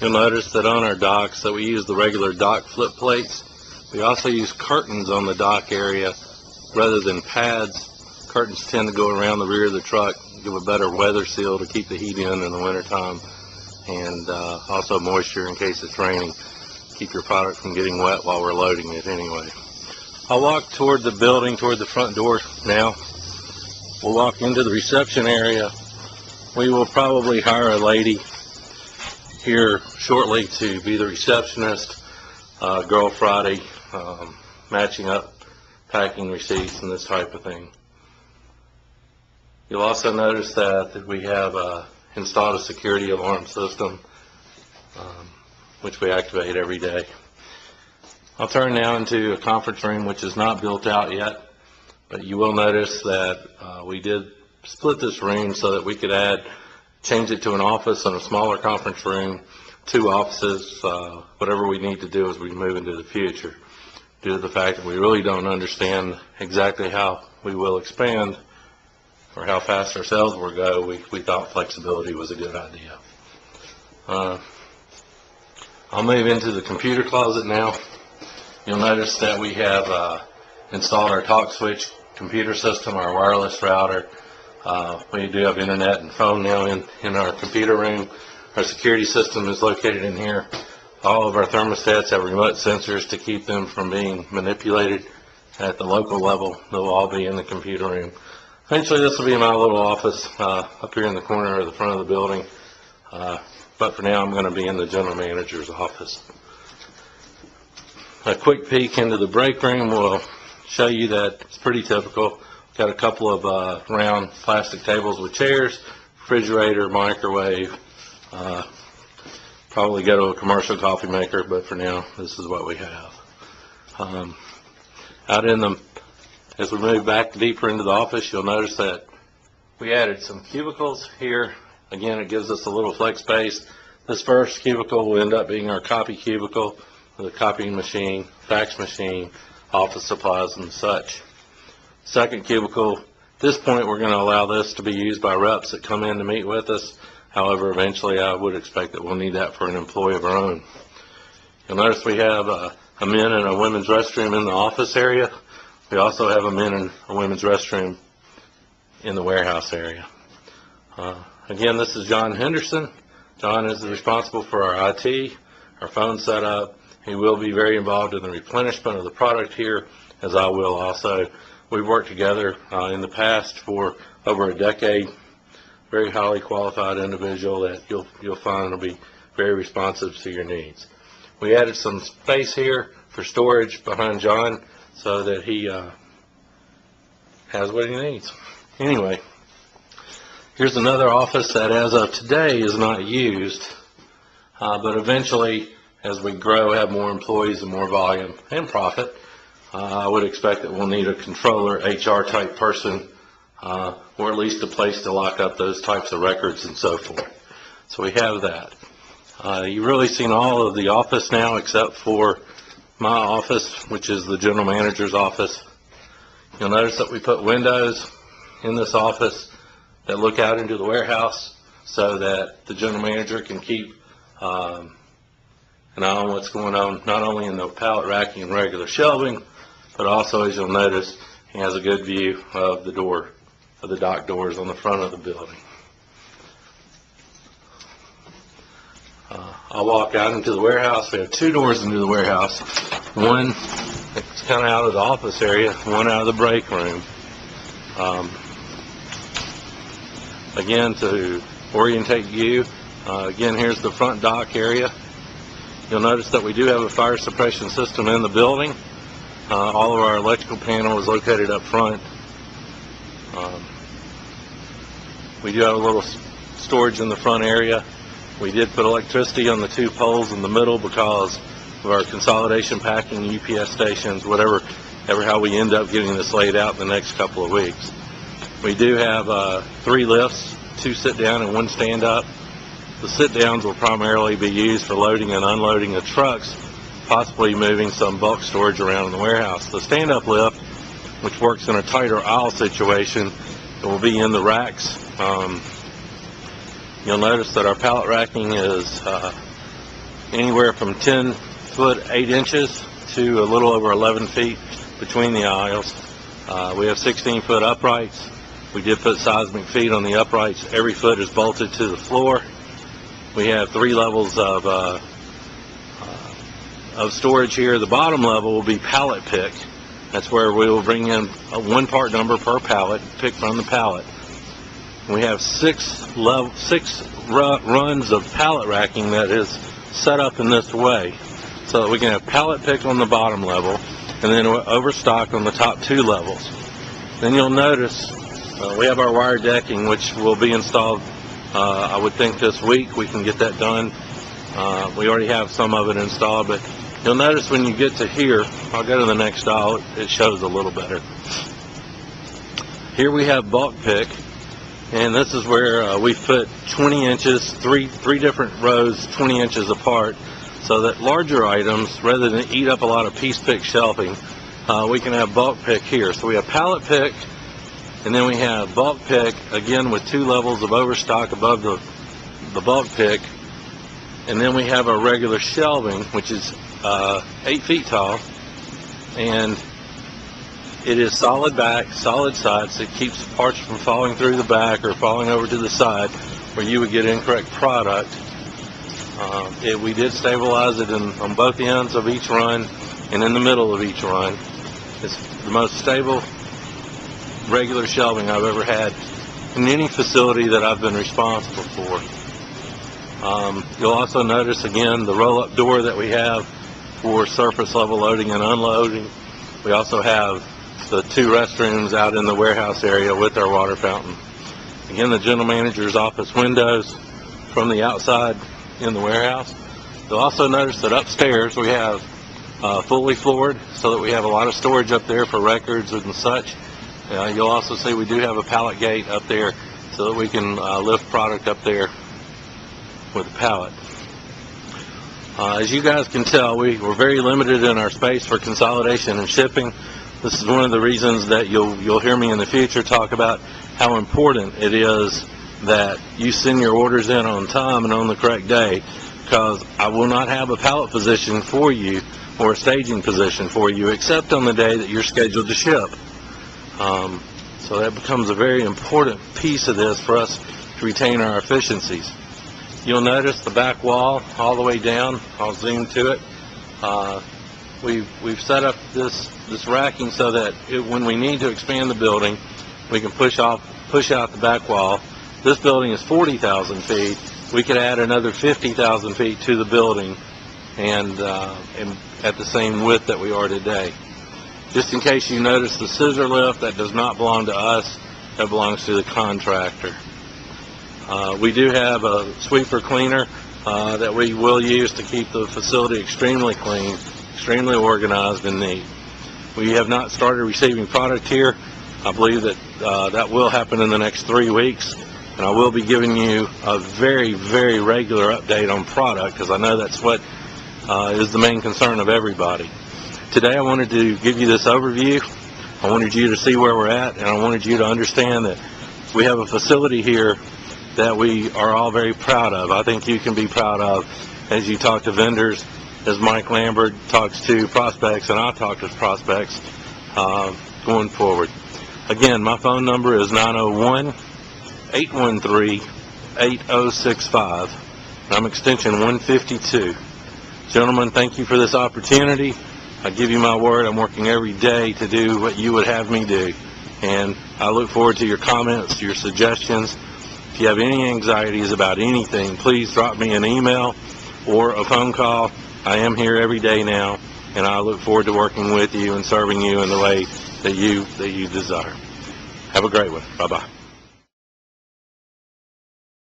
You'll notice that on our docks that we use the regular dock flip plates. We also use curtains on the dock area rather than pads. Curtains tend to go around the rear of the truck, give a better weather seal to keep the heat in the wintertime, and also moisture in case it's raining. Keep your product from getting wet while we're loading it anyway. I'll walk toward the building, toward the front door now. We'll walk into the reception area. We will probably hire a lady here shortly to be the receptionist, Girl Friday, matching up packing receipts and this type of thing. You'll also notice that we have installed a security alarm system, which we activate every day. I'll turn now into a conference room, which is not built out yet, but you will notice that we did split this room so that we could change it to an office and a smaller conference room, 2 offices, whatever we need to do as we move into the future. Due to the fact that we really don't understand exactly how we will expand or how fast our sales will go, we thought flexibility was a good idea. I'll move into the computer closet now. You'll notice that we have installed our talk switch computer system, our wireless router. We do have internet and phone now in our computer room. Our security system is located in here. All of our thermostats have remote sensors to keep them from being manipulated at the local level. They'll all be in the computer room. Eventually this will be my little office up here in the corner of the front of the building. But for now I'm going to be in the general manager's office. A quick peek into the break room will show you that it's pretty typical. Got a couple of round plastic tables with chairs, refrigerator, microwave. Probably go to a commercial coffee maker, but for now, this is what we have. As we move back deeper into the office, you'll notice that we added some cubicles here. Again, it gives us a little flex space. This first cubicle will end up being our copy cubicle with a copying machine, fax machine, office supplies, and such. Second cubicle, at this point, we're going to allow this to be used by reps that come in to meet with us. However, eventually I would expect that we'll need that for an employee of our own. You'll notice we have a men and a women's restroom in the office area. We also have a men and a women's restroom in the warehouse area. Again, this is John Henderson. John is responsible for our IT, our phone setup. He will be very involved in the replenishment of the product here, as I will also. We've worked together in the past for over a decade. Very highly qualified individual that you'll find will be very responsive to your needs. We added some space here for storage behind John so that he has what he needs. Anyway, here's another office that as of today is not used, but eventually as we grow, have more employees and more volume and profit, I would expect that we'll need a controller, HR type person, or at least a place to lock up those types of records and so forth. So we have that. You've really seen all of the office now except for my office, which is the general manager's office. You'll notice that we put windows in this office that look out into the warehouse so that the general manager can keep an eye on what's going on, not only in the pallet racking and regular shelving, but also, as you'll notice, he has a good view of the door, of the dock doors on the front of the building. I'll walk out into the warehouse. We have 2 doors into the warehouse. One that's kind of out of the office area, one out of the break room. Again, to orientate you, again, here's the front dock area. You'll notice that we do have a fire suppression system in the building. All of our electrical panel is located up front. We do have a little storage in the front area. We did put electricity on the 2 poles in the middle because of our consolidation packing, UPS stations, whatever how we end up getting this laid out in the next couple of weeks. We do have 3 lifts, 2 sit down and 1 stand up. The sit downs will primarily be used for loading and unloading of trucks, possibly moving some bulk storage around in the warehouse. The stand up lift, which works in a tighter aisle situation, it will be in the racks. You'll notice that our pallet racking is anywhere from 10 foot 8 inches to a little over 11 feet between the aisles. We have 16 foot uprights. We did put seismic feet on the uprights. Every foot is bolted to the floor. We have 3 levels of storage here. The bottom level will be pallet pick. That's where we will bring in a 1 part number per pallet, pick from the pallet. We have 6 runs of pallet racking that is set up in this way, so that we can have pallet pick on the bottom level and then overstock on the top 2 levels. Then you'll notice we have our wire decking, which will be installed, I would think this week. We can get that done. We already have some of it installed, but you'll notice when you get to here, I'll go to the next aisle, it shows a little better. Here we have bulk pick, and this is where we've put 20 inches, three different rows 20 inches apart, so that larger items, rather than eat up a lot of piece pick shelving, we can have bulk pick here. So we have pallet pick, and then we have bulk pick, again with 2 levels of overstock above the bulk pick, and then we have our regular shelving, which is 8 feet tall, and it is solid back, solid sides. It keeps parts from falling through the back or falling over to the side where you would get incorrect product. We did stabilize it on both ends of each run and in the middle of each run. It's the most stable regular shelving I've ever had in any facility that I've been responsible for. You'll also notice again the roll-up door that we have for surface level loading and unloading. We also have the 2 restrooms out in the warehouse area with our water fountain. Again, the general manager's office windows from the outside in the warehouse. You'll also notice that upstairs we have fully floored, so that we have a lot of storage up there for records and such. You'll also see we do have a pallet gate up there so that we can lift product up there with a pallet. As you guys can tell, we're very limited in our space for consolidation and shipping. This is one of the reasons that you'll hear me in the future talk about how important it is that you send your orders in on time and on the correct day, because I will not have a pallet position for you or a staging position for you except on the day that you're scheduled to ship. So that becomes a very important piece of this for us to retain our efficiencies. You'll notice the back wall all the way down. I'll zoom to it. We've set up this racking so that when we need to expand the building, we can push out the back wall. This building is 40,000 feet. We could add another 50,000 feet to the building, and at the same width that we are today. Just in case you notice the scissor lift, that does not belong to us. That belongs to the contractor. We do have a sweeper cleaner that we will use to keep the facility extremely clean, extremely organized and neat. We have not started receiving product here. I believe that that will happen in the next 3 weeks, and I will be giving you a very, very regular update on product, because I know that's what is the main concern of everybody. Today I wanted to give you this overview. I wanted you to see where we're at, and I wanted you to understand that we have a facility here that we are all very proud of. I think you can be proud of as you talk to vendors, as Mike Lambert talks to prospects, and I talk to prospects going forward. Again, my phone number is 901-813-8065, and I'm extension 152. Gentlemen, thank you for this opportunity. I give you my word, I'm working every day to do what you would have me do, and I look forward to your comments, your suggestions. If you have any anxieties about anything, please drop me an email or a phone call. I am here every day now, and I look forward to working with you and serving you in the way that you desire. Have a great one. Bye-bye.